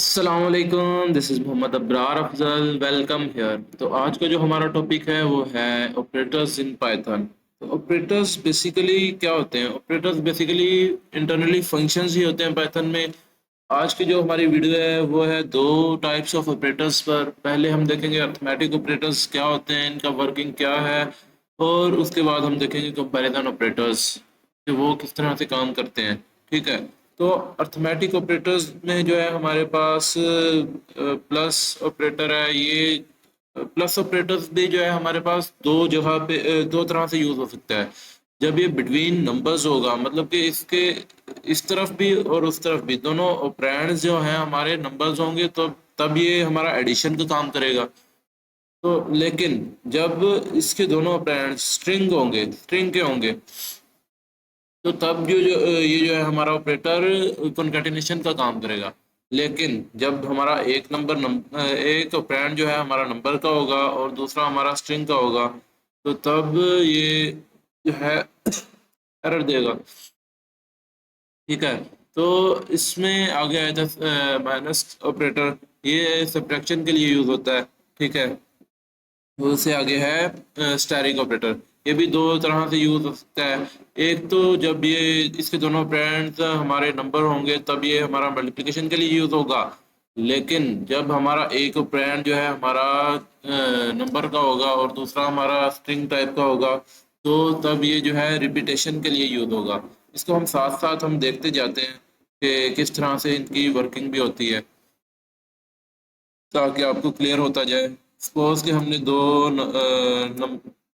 अस्सलाम वालेकुम, this is Mohammad Abrar Afzal, welcome here. तो आज का जो हमारा टॉपिक है वो है ऑपरेटर्स इन पाइथन। तो ऑपरेटर्स बेसिकली क्या होते हैं? ऑपरेटर्स बेसिकली इंटरनली फंक्शंस ही होते हैं पाइथन में। आज की जो हमारी वीडियो है वो है दो टाइप्स ऑफ ऑपरेटर्स पर। पहले हम देखेंगे अर्थमेटिक ऑपरेटर्स क्या होते हैं, इनका वर्किंग क्या है, और उसके बाद हम देखेंगे कंपैरिजन ऑपरेटर्स कि वो किस तरह से काम करते हैं। ठीक है। तो अर्थमेटिक ऑपरेटर्स में जो है हमारे पास प्लस ऑपरेटर है। ये प्लस ऑपरेटर्स भी जो है हमारे पास दो जगह पे दो तरह से यूज हो सकता है। जब ये बिटवीन नंबर्स होगा, मतलब कि इसके इस तरफ भी और उस तरफ भी दोनों ऑपरेंड्स जो हैं हमारे नंबर्स होंगे, तो तब ये हमारा एडिशन का काम करेगा। तो लेकिन जब इसके दोनों ऑपरेंड्स स्ट्रिंग होंगे, स्ट्रिंग के होंगे, तो तब ये जो है हमारा ऑपरेटर कॉन्कैटिनेशन का काम करेगा। लेकिन जब हमारा एक ऑपरेंड जो है हमारा नंबर का होगा और दूसरा हमारा स्ट्रिंग का होगा, तो तब ये जो है एरर देगा। ठीक है। तो इसमें आगे आया था माइनस ऑपरेटर। ये सब्ट्रैक्शन के लिए यूज होता है। ठीक है। उससे आगे है स्टैटिक ऑपरेटर। ये भी दो तरह से यूज हो सकता है। एक तो जब ये इसके दोनों ऑपरेंड्स हमारे नंबर होंगे तब ये हमारा मल्टीप्लिकेशन के लिए यूज होगा। लेकिन जब हमारा एक ऑपरेंड जो है हमारा नंबर का होगा और दूसरा हमारा स्ट्रिंग टाइप का होगा, तो तब ये जो है रिपीटेशन के लिए यूज होगा। इसको हम साथ साथ हम देखते जाते हैं कि किस तरह से इनकी वर्किंग भी होती है, ताकि आपको क्लियर होता जाए। सपोज कि हमने दो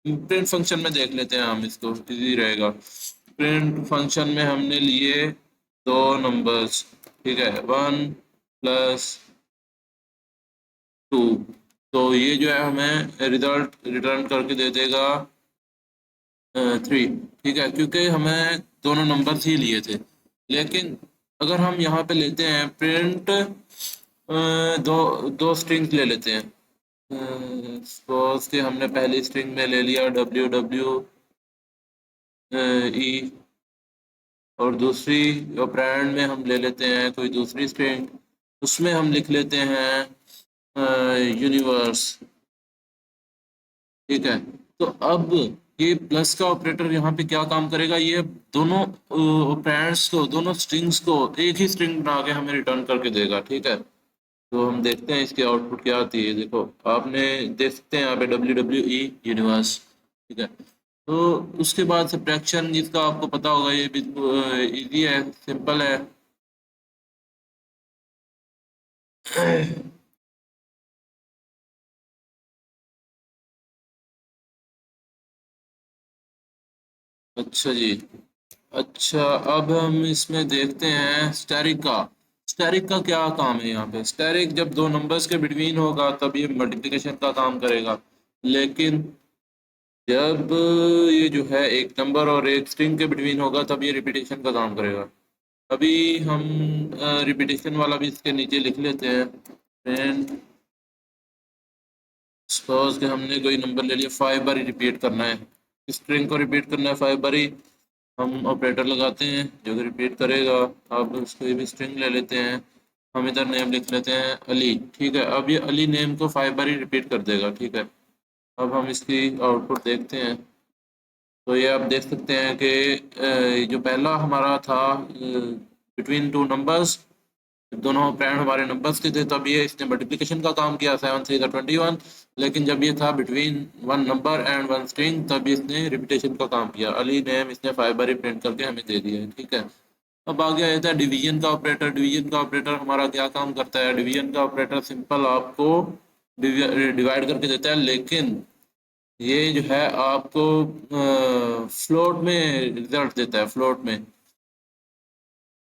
प्रिंट फंक्शन में देख लेते हैं, हम इसको इजी रहेगा। प्रिंट फंक्शन में हमने लिए दो नंबर्स। ठीक है, 1 + 2। तो ये जो है हमें रिजल्ट रिटर्न करके दे देगा 3। ठीक है, क्योंकि हमें दोनों नंबर्स ही लिए थे। लेकिन अगर हम यहाँ पे लेते हैं प्रिंट दो दो स्ट्रिंग्स ले लेते हैं। सपोज कि हमने पहली स्ट्रिंग में ले लिया WWE, और दूसरी ऑपरेंड में हम ले लेते हैं कोई दूसरी स्ट्रिंग, उसमें हम लिख लेते हैं यूनिवर्स। ठीक है। तो अब ये प्लस का ऑपरेटर यहाँ पे क्या काम करेगा? ये दोनों ऑपरेंड्स को, दोनों स्ट्रिंग्स को एक ही स्ट्रिंग बना के हमें रिटर्न करके देगा। ठीक है। तो हम देखते हैं इसकी आउटपुट क्या आती है। देखो, आपने देख सकते हैं यहाँ पे WWE यूनिवर्स। ठीक है। तो उसके बाद सब्ट्रैक्शन, जिसका आपको पता होगा, ये भी इजी है, सिंपल है। अच्छा जी। अच्छा, अब हम इसमें देखते हैं स्टैरिक का। स्टैरिक का क्या काम है यहाँ पे? स्टैरिक जब दो नंबर्स के बिटवीन होगा तब ये मल्टीप्लिकेशन का काम करेगा। लेकिन जब ये जो है एक नंबर और एक स्ट्रिंग के बिटवीन होगा तब ये रिपीटेशन का काम करेगा। अभी हम रिपीटेशन वाला भी इसके नीचे लिख लेते हैं। एंड सपोज कि हमने कोई नंबर ले लिया, 5 बार रिपीट करना है, स्ट्रिंग को रिपीट करना है 5 बार। हम ऑपरेटर लगाते हैं जो कि रिपीट करेगा। अब उसको ये भी स्ट्रिंग ले लेते हैं। हम इधर नेम लिख लेते हैं अली। ठीक है। अब ये अली नेम को 5 बार ही रिपीट कर देगा। ठीक है। अब हम इसकी आउटपुट देखते हैं। तो ये आप देख सकते हैं कि जो पहला हमारा था बिटवीन टू नंबर्स, दोनों पैरेंट हमारे नंबर्स के थे, तब ये इसने मल्टीप्लिकेशन का काम किया, 7 3 21। लेकिन जब ये था between one number and one string, तब इसने रिपीटेशन का काम किया। अली नेम इसने 5 बार ही प्रिंट करके हमें दे दिया है। ठीक है। अब आगे आया था डिवीजन का ऑपरेटर। डिवीजन का ऑपरेटर हमारा क्या काम करता है? डिवीजन का ऑपरेटर सिंपल आपको डिवाइड करके देता है, लेकिन ये जो है आपको फ्लोट में रिजल्ट देता है, फ्लोट में।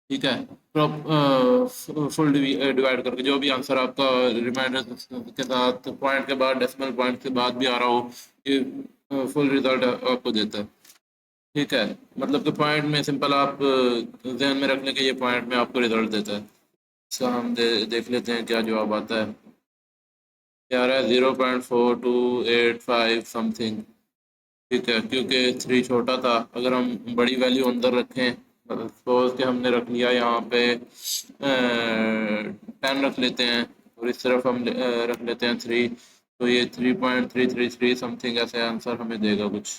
ठीक है। फुल डिवाइड करके जो भी आंसर आपका रिमाइंडर के साथ, पॉइंट के बाद, डेसिमल पॉइंट के बाद भी आ रहा हो, ये फुल रिजल्ट आपको देता है। ठीक है। मतलब कि पॉइंट में सिंपल आप ध्यान में रखने के, ये पॉइंट में आपको रिजल्ट देता है। इसका हम देख लेते हैं क्या जवाब आता है। ये आ रहा है 0.4285 समथिंग। ठीक है, क्योंकि 3 छोटा था। अगर हम बड़ी वैल्यू अंदर रखें, सपोज कि हमने रख लिया यहाँ पे 10 रख लेते हैं और इस तरफ हम रख लेते हैं 3, तो ये 3.333 समथिंग ऐसे आंसर हमें देगा कुछ,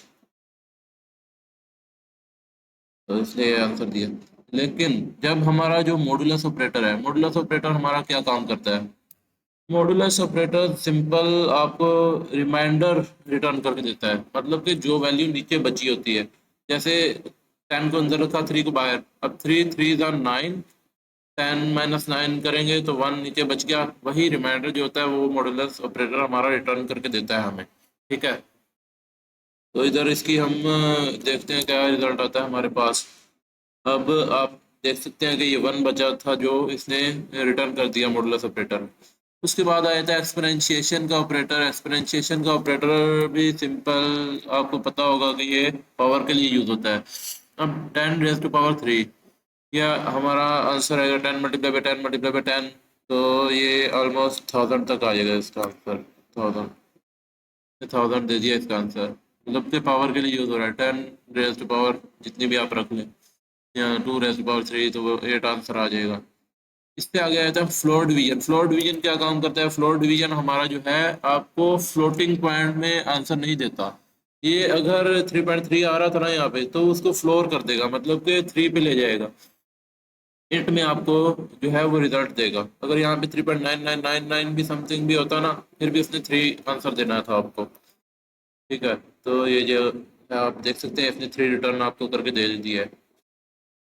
तो इसलिए ये आंसर दिया। लेकिन जब हमारा जो मॉडुलस ऑपरेटर है, मॉडुलस ऑपरेटर हमारा क्या काम करता है? मॉडुलस ऑपरेटर सिंपल आपको रिमाइंडर रिटर्न करके देता है, मतलब कि जो वैल्यू नीचे बची होती है, जैसे 10 को अंदर रखा, 3 को बाहर, अब 3 3 9, 10 - 9 करेंगे तो 1 नीचे बच गया, वही रिमाइंडर जो होता है वो मॉडुलस ऑपरेटर हमारा रिटर्न करके देता है हमें। ठीक है, तो इधर इसकी हम देखते हैं क्या रिजल्ट आता है हमारे पास। अब आप देख सकते हैं कि ये 1 बचा था जो इसने रिटर्न कर दिया मॉडुलस ऑपरेटर। उसके बाद आया था एक्सपोनेंशिएशन का ऑपरेटर। एक्सपोनेंशिएशन का ऑपरेटर भी सिंपल, आपको पता होगा कि ये पावर के लिए यूज होता है। अब 10⁻³ या हमारा आंसर आएगा 10 × 10 × 10, तो ये ऑलमोस्ट 1000 तक आ जाएगा इसका आंसर। 1000 दे दिया इसका आंसर, मतलब कि पावर के लिए यूज हो रहा है। 10⁻⁴ जितनी भी आप रख लें, या 2⁻³ तो वो 8 आंसर आ जाएगा। इससे आगे आया था फ्लोट डिवीजन। फ्लोट डिवीजन क्या काम करता है? फ्लोट डिवीजन हमारा जो है आपको फ्लोटिंग पॉइंट में आंसर नहीं देता। ये अगर 3.3 आ रहा था ना यहाँ पे, तो उसको फ्लोर कर देगा, मतलब कि 3 पे ले जाएगा। इंट में आपको जो है वो रिजल्ट देगा। अगर यहाँ पे 3.9999 भी समथिंग भी होता ना, फिर भी उसने 3 आंसर देना था आपको। ठीक है, तो ये जो है आप देख सकते हैं इसने 3 रिटर्न आपको करके दे दिया है।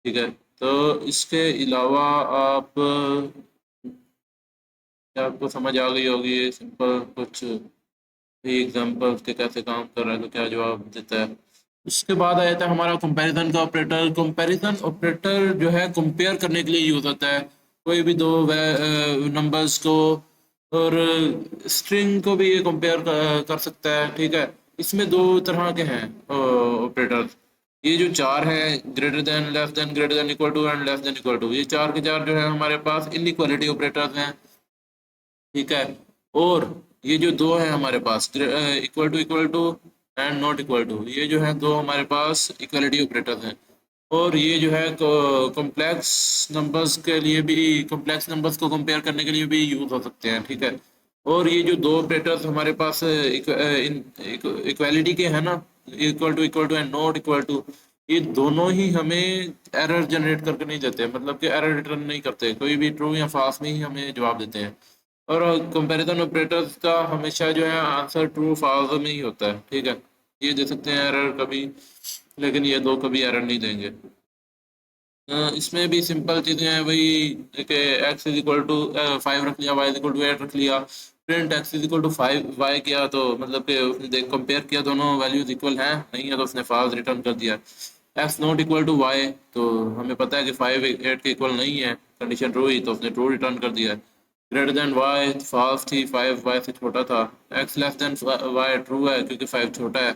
ठीक है, तो इसके अलावा आप क्या आपको समझ आ गई होगी ये सिंपल कुछ एग्जांपल के कैसे काम कर रहा है, तो क्या जवाब देता है। उसके बाद आया था हमारा कंपैरिजन का ऑपरेटर। कंपैरिजन ऑपरेटर जो है कंपेयर करने के लिए यूज होता है, कोई भी दो नंबर्स को, और स्ट्रिंग को भी ये कंपेयर कर सकता है। ठीक है, इसमें दो तरह के हैं ऑपरेटर। ये जो चार है, greater than, less than, greater than equal to and less than equal to, ये चार के चार जो है हमारे पास इनइक्वालिटी ऑपरेटर्स हैं। ठीक है, और ये जो दो है हमारे पास, equal to and not equal to, ये जो है दो हमारे पास इक्वलिटी ऑपरेटर्स हैं। और ये जो है कॉम्प्लेक्स नंबर्स के लिए भी, कॉम्प्लेक्स नंबर्स को कंपेयर करने के लिए भी यूज हो सकते हैं। ठीक है, और ये जो दो ऑपरेटर्स हमारे पास इक्वालिटी के हैं ना, equal to and not equal to, ये दोनों ही हमें एरर जनरेट करके नहीं देते, मतलब कि एरर रिटर्न नहीं करते, कोई भी ट्रू या फॉल्स में ही हमें जवाब देते हैं। और कंपैरिजन ऑपरेटर्स का हमेशा जो है आंसर ट्रू फॉल्स में ही होता है। ठीक है, ये दे सकते हैं एरर कभी, लेकिन ये दो कभी एरर नहीं देंगे। इसमें भी सिंपल चीज़ें हैं वही, कि एक्स इज इक्वल टू 5 रख लिया, वाई इज इक्वल टू 8 रख लिया, print x is equal to 5 y किया, तो मतलब कि उसने देख कंपेयर किया दोनों वैल्यूज इक्वल हैं नहीं है, तो उसने फॉल्स रिटर्न कर दिया। X not equal to y, तो हमें पता है कि 5 8 के इक्वल नहीं है, कंडीशन ट्रू ही, तो उसने ट्रू रिटर्न कर दिया। ग्रेटर देन वाई फॉल्स थी, 5 वाई से छोटा था। X less than y true है क्योंकि 5 छोटा है।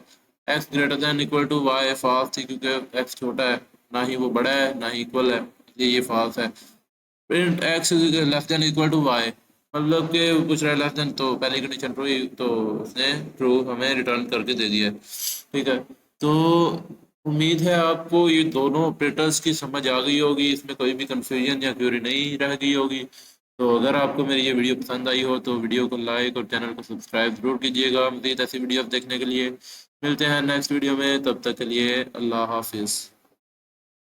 X greater than equal to y false थी क्योंकि एक्स छोटा है, ना ही वो बड़ा है ना ही इक्वल है, इसलिए ये फॉल्स है। Print x less than equal to y, मतलब कि वो पूछ रहा है लेस देन, तो पहली कंडीशन ट्रू ही, तो उसने ट्रू हमें रिटर्न करके दे दिया है। ठीक है, तो उम्मीद है आपको ये दोनों ऑपरेटर्स की समझ आ गई होगी, इसमें कोई भी कंफ्यूजन या क्यूरी नहीं रह गई होगी। तो अगर आपको मेरी ये वीडियो पसंद आई हो तो वीडियो को लाइक और चैनल को सब्सक्राइब जरूर कीजिएगा मज़ीद ऐसी वीडियोस देखने के लिए। मिलते हैं नेक्स्ट वीडियो में, तब तक के लिए अल्लाह हाफिज़।